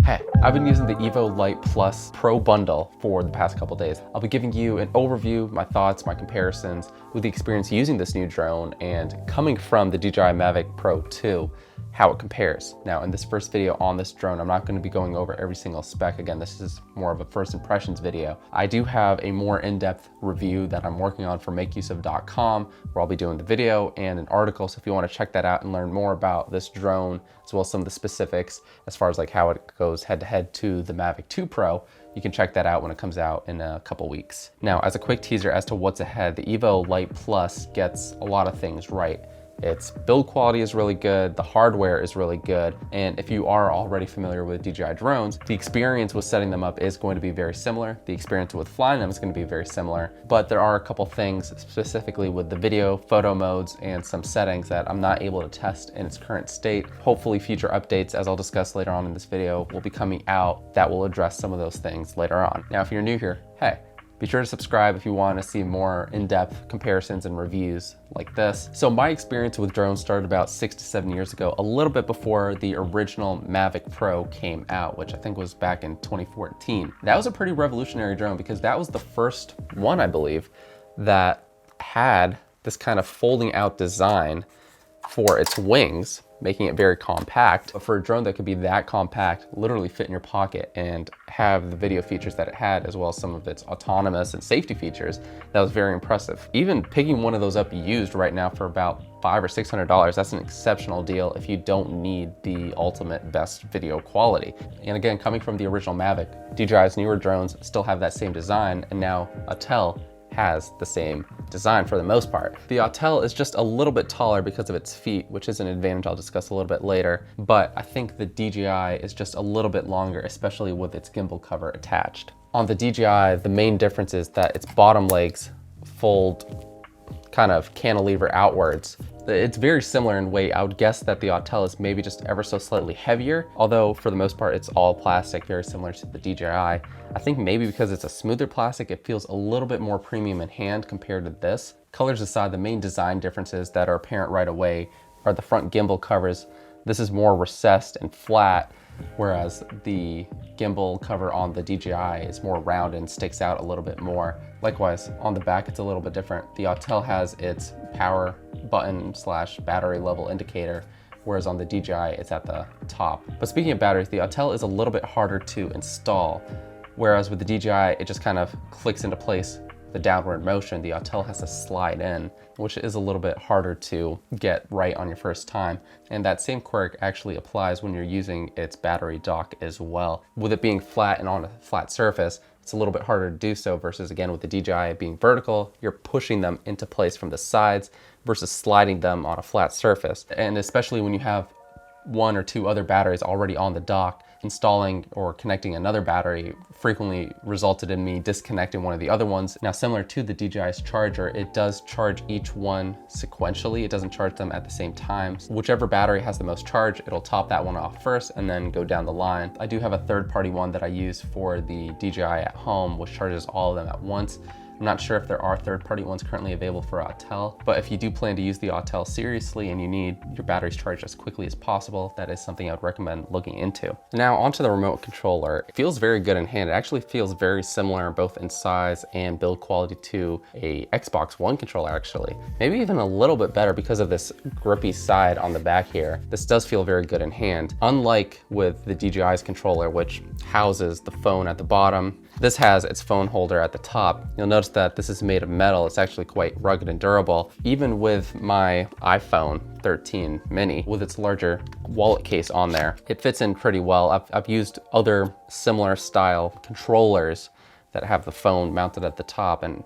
Hey, I've been using the Evo Lite Plus Pro bundle for the past couple days. I'll be giving you an overview, my thoughts, my comparisons with the experience using this new drone and coming from the DJI Mavic Pro 2, how it compares. Now, in this first video on this drone, I'm not going to be going over every single spec. Again, this is more of a first impressions video. I do have a more in-depth review that I'm working on for makeuseof.com, where I'll be doing the video and an article. So if you want to check that out and learn more about this drone, as well as some of the specifics as far as like how it goes head-to-head to the Mavic 2 Pro, you can check that out when it comes out in a couple weeks. Now, as a quick teaser as to what's ahead, the Evo Lite Plus gets a lot of things right. Its build quality is really good, the hardware is really good, and if you are already familiar with DJI drones, the experience with setting them up is going to be very similar. The experience with flying them is going to be very similar, but there are a couple things specifically with the video, photo modes, and some settings that I'm not able to test in its current state. Hopefully future updates, as I'll discuss later on in this video, will be coming out that will address some of those things later on. Now, if you're new here, hey, be sure to subscribe if you want to see more in-depth comparisons and reviews like this. So my experience with drones started about 6 to 7 years ago, a little bit before the original Mavic Pro came out, which I think was back in 2014. That was a pretty revolutionary drone because that was the first one, I believe, that had this kind of folding out design for its wings, making it very compact. But for a drone that could be that compact, literally fit in your pocket and have the video features that it had, as well as some of its autonomous and safety features, that was very impressive. Even picking one of those up used right now for about $500 or $600, that's an exceptional deal if you don't need the ultimate best video quality. And again, coming from the original Mavic, DJI's newer drones still have that same design, and now Autel has the same design for the most part. The Autel is just a little bit taller because of its feet, which is an advantage I'll discuss a little bit later, but I think the DJI is just a little bit longer, especially with its gimbal cover attached. On the DJI, the main difference is that its bottom legs fold kind of cantilever outwards. It's very similar in weight. I would guess that the Autel is maybe just ever so slightly heavier, although for the most part it's all plastic, very similar to the DJI. I think maybe because it's a smoother plastic, it feels a little bit more premium in hand compared to this. Colors aside, the main design differences that are apparent right away are the front gimbal covers. This is more recessed and flat, whereas the gimbal cover on the DJI is more round and sticks out a little bit more. Likewise, on the back, it's a little bit different. The Autel has its power button / battery level indicator, whereas on the DJI, it's at the top. But speaking of batteries, the Autel is a little bit harder to install, whereas with the DJI, it just kind of clicks into place. The downward motion, the Autel has to slide in, which is a little bit harder to get right on your first time. And that same quirk actually applies when you're using its battery dock as well. With it being flat and on a flat surface, it's a little bit harder to do so versus, again, with the DJI being vertical, you're pushing them into place from the sides versus sliding them on a flat surface. And especially when you have one or two other batteries already on the dock, installing or connecting another battery frequently resulted in me disconnecting one of the other ones. Now, similar to the DJI's charger, it does charge each one sequentially. It doesn't charge them at the same time. Whichever battery has the most charge, it'll top that one off first and then go down the line. I do have a third-party one that I use for the DJI at home, which charges all of them at once. I'm not sure if there are third-party ones currently available for Autel, but if you do plan to use the Autel seriously and you need your batteries charged as quickly as possible, that is something I would recommend looking into. Now, onto the remote controller. It feels very good in hand. It actually feels very similar both in size and build quality to a Xbox One controller, actually. Maybe even a little bit better because of this grippy side on the back here. This does feel very good in hand. Unlike with the DJI's controller, which houses the phone at the bottom, this has its phone holder at the top. You'll notice that this is made of metal. It's actually quite rugged and durable. Even with my iPhone 13 mini, with its larger wallet case on there, it fits in pretty well. I've used other similar style controllers that have the phone mounted at the top, and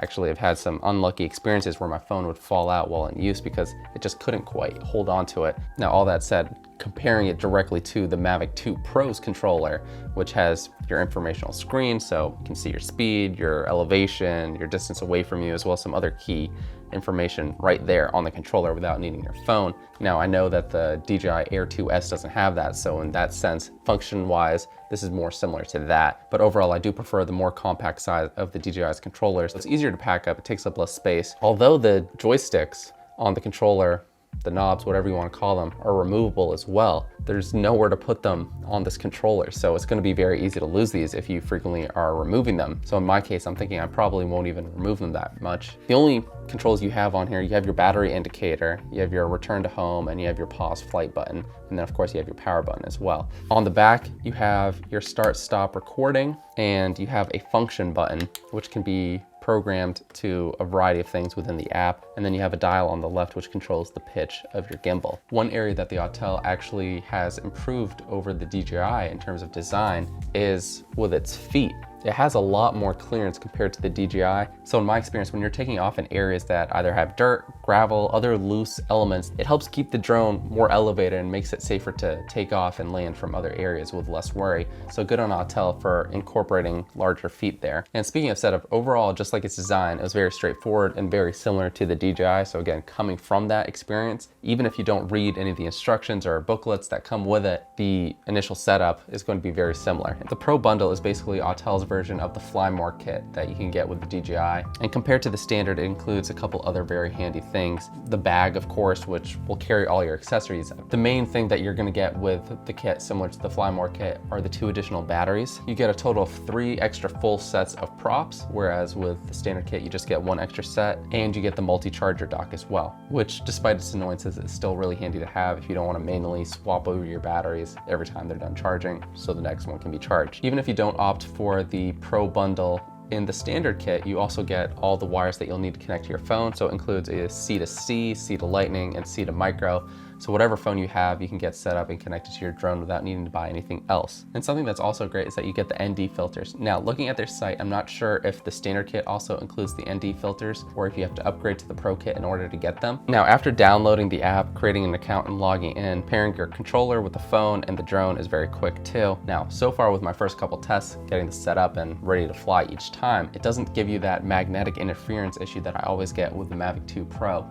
actually I've had some unlucky experiences where my phone would fall out while in use because it just couldn't quite hold on to it. Now, all that said, comparing it directly to the Mavic 2 Pro's controller, which has your informational screen, so you can see your speed, your elevation, your distance away from you, as well as some other key information right there on the controller without needing your phone. Now, I know that the DJI Air 2S doesn't have that, so in that sense, function-wise, this is more similar to that. But overall, I do prefer the more compact size of the DJI's controllers. It's easier to pack up, it takes up less space. Although the joysticks on the controller the knobs, whatever you want to call them, are removable as well. There's nowhere to put them on this controller, so it's going to be very easy to lose these if you frequently are removing them. So in my case, I'm thinking I probably won't even remove them that much. The only controls you have on here, you have your battery indicator, you have your return to home, and you have your pause flight button, and then of course you have your power button as well. On the back, you have your start stop recording, and you have a function button, which can be programmed to a variety of things within the app. And then you have a dial on the left which controls the pitch of your gimbal. One area that the Autel actually has improved over the DJI in terms of design is with its feet. It has a lot more clearance compared to the DJI. So in my experience, when you're taking off in areas that either have dirt, gravel, other loose elements, it helps keep the drone more elevated and makes it safer to take off and land from other areas with less worry. So good on Autel for incorporating larger feet there. And speaking of setup, overall, just like its design, it was very straightforward and very similar to the DJI. So again, coming from that experience, even if you don't read any of the instructions or booklets that come with it, the initial setup is going to be very similar. The Pro bundle is basically Autel's version of the 𝗚𝗺𝗵𝗀𝗀 kit that you can get with the DJI. And compared to the standard, it includes a couple other very handy things. The bag, of course, which will carry all your accessories. The main thing that you're gonna get with the kit, similar to the 𝗚𝗺𝗵𝗀𝗀 kit, are the 2 additional batteries. You get a total of 3 extra full sets of props, whereas with the standard kit, you just get 1 extra set, and you get the multi-charger dock as well, which despite its annoyances, is still really handy to have if you don't wanna manually swap over your batteries every time they're done charging, so the next one can be charged. Even if you don't opt for the Pro bundle, in the standard kit, you also get all the wires that you'll need to connect to your phone. So it includes a C to C, C to Lightning, and C to Micro. So whatever phone you have, you can get set up and connected to your drone without needing to buy anything else. And something that's also great is that you get the ND filters. Now, looking at their site, I'm not sure if the standard kit also includes the ND filters or if you have to upgrade to the Pro kit in order to get them. Now, after downloading the app, creating an account and logging in, pairing your controller with the phone and the drone is very quick too. Now, so far with my first couple tests, getting this set up and ready to fly each time, it doesn't give you that magnetic interference issue that I always get with the Mavic 2 Pro.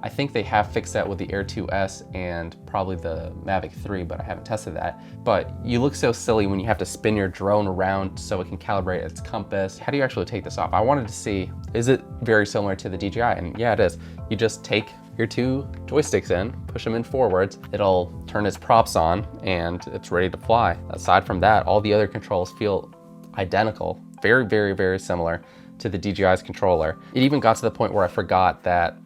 I think they have fixed that with the Air 2S and probably the Mavic 3, but I haven't tested that. But you look so silly when you have to spin your drone around so it can calibrate its compass. How do you actually take this off? I wanted to see, is it very similar to the DJI? And yeah, it is. You just take your 2 joysticks in, push them in forwards, it'll turn its props on, and it's ready to fly. Aside from that, all the other controls feel identical, very, very, very similar to the DJI's controller. It even got to the point where I forgot that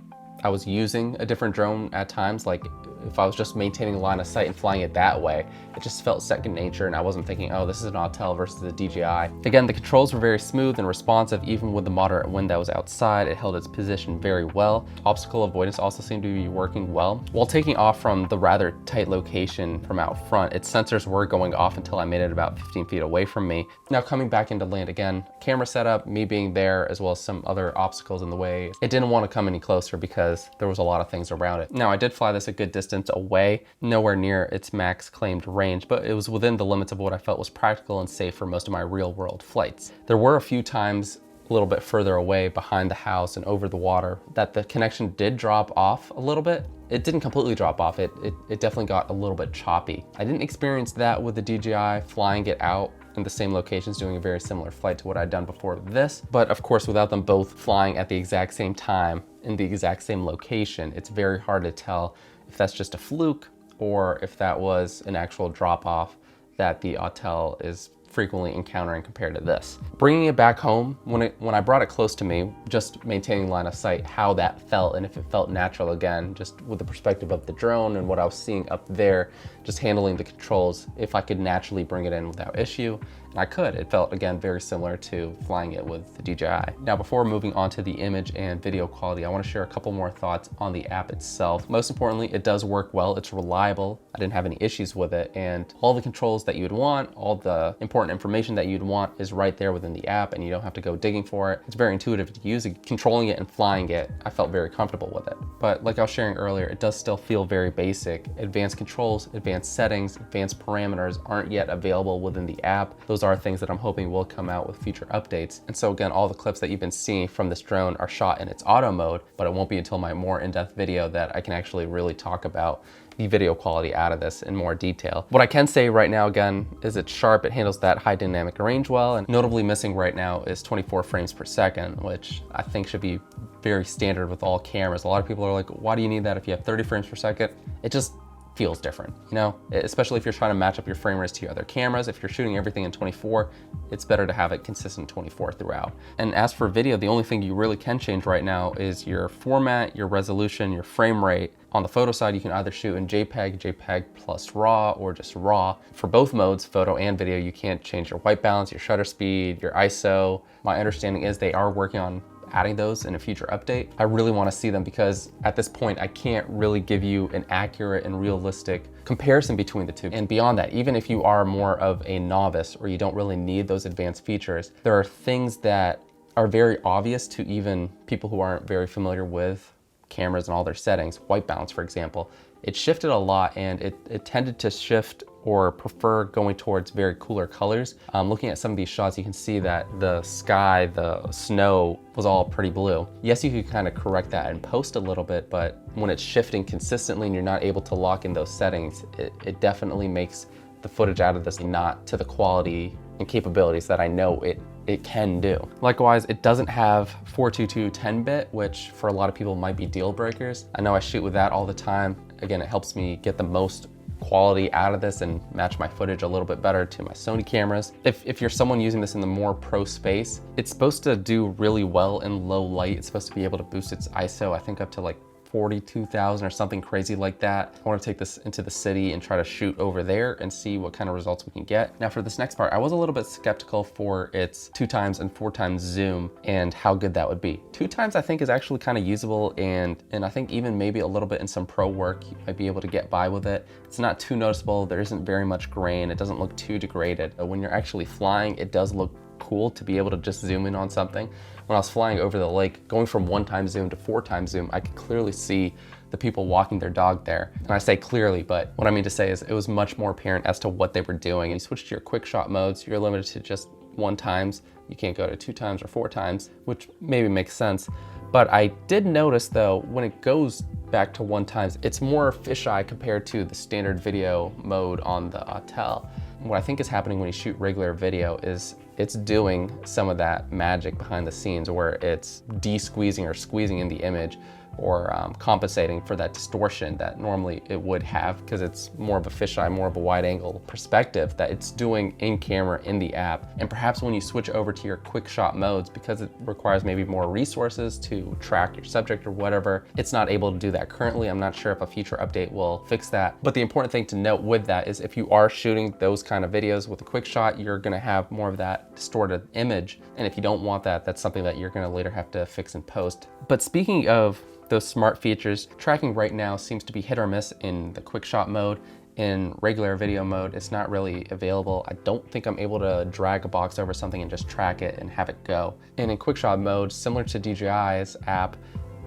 I was using a different drone at times. Like if I was just maintaining line of sight and flying it that way, it just felt second nature, and I wasn't thinking, oh, this is an Autel versus the DJI. Again, the controls were very smooth and responsive. Even with the moderate wind that was outside, it held its position very well. Obstacle avoidance also seemed to be working well. While taking off from the rather tight location from out front, its sensors were going off until I made it about 15 feet away from me. Now coming back into land again, camera setup, me being there, as well as some other obstacles in the way, it didn't want to come any closer because there was a lot of things around it. Now I did fly this a good distance away, nowhere near its max claimed range, but it was within the limits of what I felt was practical and safe for most of my real world flights. There were a few times a little bit further away behind the house and over the water that the connection did drop off a little bit. It didn't completely drop off, it definitely got a little bit choppy. I didn't experience that with the DJI, flying it out in the same locations, doing a very similar flight to what I'd done before this. But of course, without them both flying at the exact same time in the exact same location, it's very hard to tell if that's just a fluke or if that was an actual drop off that the Autel is frequently encountering compared to this. Bringing it back home, when I brought it close to me, just maintaining line of sight, how that felt and if it felt natural again, just with the perspective of the drone and what I was seeing up there, just handling the controls, if I could naturally bring it in without issue. And I could. It felt, again, very similar to flying it with the DJI. Now, before moving on to the image and video quality, I want to share a couple more thoughts on the app itself. Most importantly, it does work well. It's reliable. I didn't have any issues with it. And all the controls that you'd want, all the important information that you'd want is right there within the app, and you don't have to go digging for it. It's very intuitive to use. Controlling it and flying it, I felt very comfortable with it. But like I was sharing earlier, it does still feel very basic. Advanced controls, advanced settings, advanced parameters aren't yet available within the app. Those are things that I'm hoping will come out with future updates. And so again, all the clips that you've been seeing from this drone are shot in its auto mode, but it won't be until my more in-depth video that I can actually really talk about the video quality out of this in more detail. What I can say right now, again, is it's sharp. It handles that high dynamic range well, and notably missing right now is 24 frames per second, which I think should be very standard with all cameras. A lot of people are like, why do you need that if you have 30 frames per second? It just feels different, you know? Especially if you're trying to match up your frame rates to your other cameras. If you're shooting everything in 24, it's better to have it consistent 24 throughout. And as for video, the only thing you really can change right now is your format, your resolution, your frame rate. On the photo side, you can either shoot in JPEG, JPEG plus RAW, or just RAW. For both modes, photo and video, you can't change your white balance, your shutter speed, your ISO. My understanding is they are working on adding those in a future update. I really want to see them because at this point, I can't really give you an accurate and realistic comparison between the two. And beyond that, even if you are more of a novice or you don't really need those advanced features, there are things that are very obvious to even people who aren't very familiar with cameras and all their settings. White balance, for example, it shifted a lot, and it tended to shift or prefer going towards very cooler colors. Looking at some of these shots, you can see that the sky, the snow was all pretty blue. Yes, you could kind of correct that in post a little bit, but when it's shifting consistently and you're not able to lock in those settings, it definitely makes the footage out of this not to the quality and capabilities that I know it can do. Likewise, it doesn't have 422 10-bit, which for a lot of people might be deal breakers. I know I shoot with that all the time. Again, it helps me get the most quality out of this and match my footage a little bit better to my Sony cameras. If you're someone using this in the more pro space, it's supposed to do really well in low light. It's supposed to be able to boost its ISO, I think up to like 42,000 or something crazy like that. I want to take this into the city and try to shoot over there and see what kind of results we can get. Now for this next part, I was a little bit skeptical for its 2x and 4x zoom and how good that would be. 2x I think is actually kind of usable, and I think even maybe a little bit in some pro work, you might be able to get by with it. It's not too noticeable. There isn't very much grain. It doesn't look too degraded. But when you're actually flying, it does look cool to be able to just zoom in on something. When I was flying over the lake, going from 1x zoom to 4x zoom, I could clearly see the people walking their dog there. And I say clearly, but what I mean to say is it was much more apparent as to what they were doing. And you switch to your quick shot modes, you're limited to just 1x. You can't go to 2x or 4x, which maybe makes sense. But I did notice though, when it goes back to 1x, it's more fisheye compared to the standard video mode on the Autel. What I think is happening when you shoot regular video is it's doing some of that magic behind the scenes where it's de-squeezing or squeezing in the image, or compensating for that distortion that normally it would have, because it's more of a fisheye, more of a wide angle perspective that it's doing in camera in the app. And perhaps when you switch over to your quick shot modes, because it requires maybe more resources to track your subject or whatever, it's not able to do that currently. I'm not sure if a future update will fix that. But the important thing to note with that is if you are shooting those kind of videos with a quick shot, you're gonna have more of that distorted image. And if you don't want that, that's something that you're gonna later have to fix in post. But speaking of those smart features, tracking right now seems to be hit or miss in the quick shot mode. In regular video mode, it's not really available. I don't think I'm able to drag a box over something and just track it and have it go. And in quick shot mode, similar to DJI's app,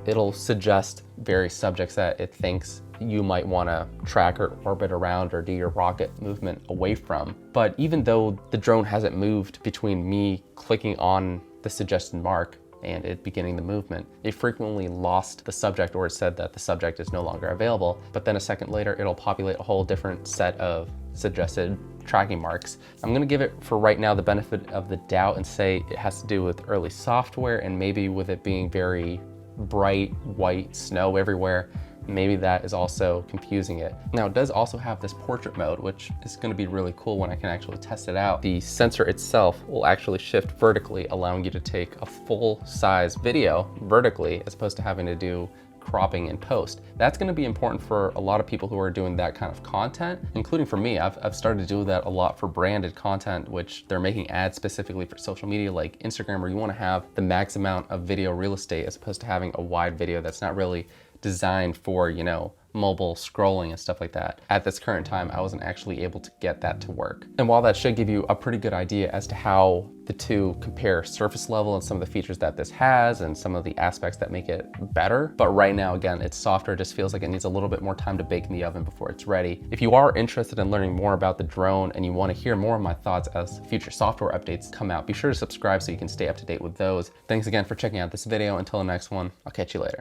it'll suggest various subjects that it thinks you might want to track or orbit around or do your rocket movement away from. But even though the drone hasn't moved between me clicking on the suggested mark and it beginning the movement, it frequently lost the subject, or it said that the subject is no longer available. But then a second later, it'll populate a whole different set of suggested tracking marks. I'm gonna give it, for right now, the benefit of the doubt and say it has to do with early software, and maybe with it being very bright white snow everywhere, maybe that is also confusing it. Now it does also have this portrait mode, which is going to be really cool when I can actually test it out. The sensor itself will actually shift vertically, allowing you to take a full size video vertically as opposed to having to do cropping in post. That's going to be important for a lot of people who are doing that kind of content, including for me. I've started to do that a lot for branded content, which they're making ads specifically for social media like Instagram, where you want to have the max amount of video real estate as opposed to having a wide video that's not really designed for, you know, mobile scrolling and stuff like that. At this current time, I wasn't actually able to get that to work. And while that should give you a pretty good idea as to how the two compare surface level and some of the features that this has and some of the aspects that make it better, but right now, again, its software just feels like it needs a little bit more time to bake in the oven before it's ready. If you are interested in learning more about the drone and you want to hear more of my thoughts as future software updates come out, be sure to subscribe so you can stay up to date with those. Thanks again for checking out this video. Until the next one, I'll catch you later.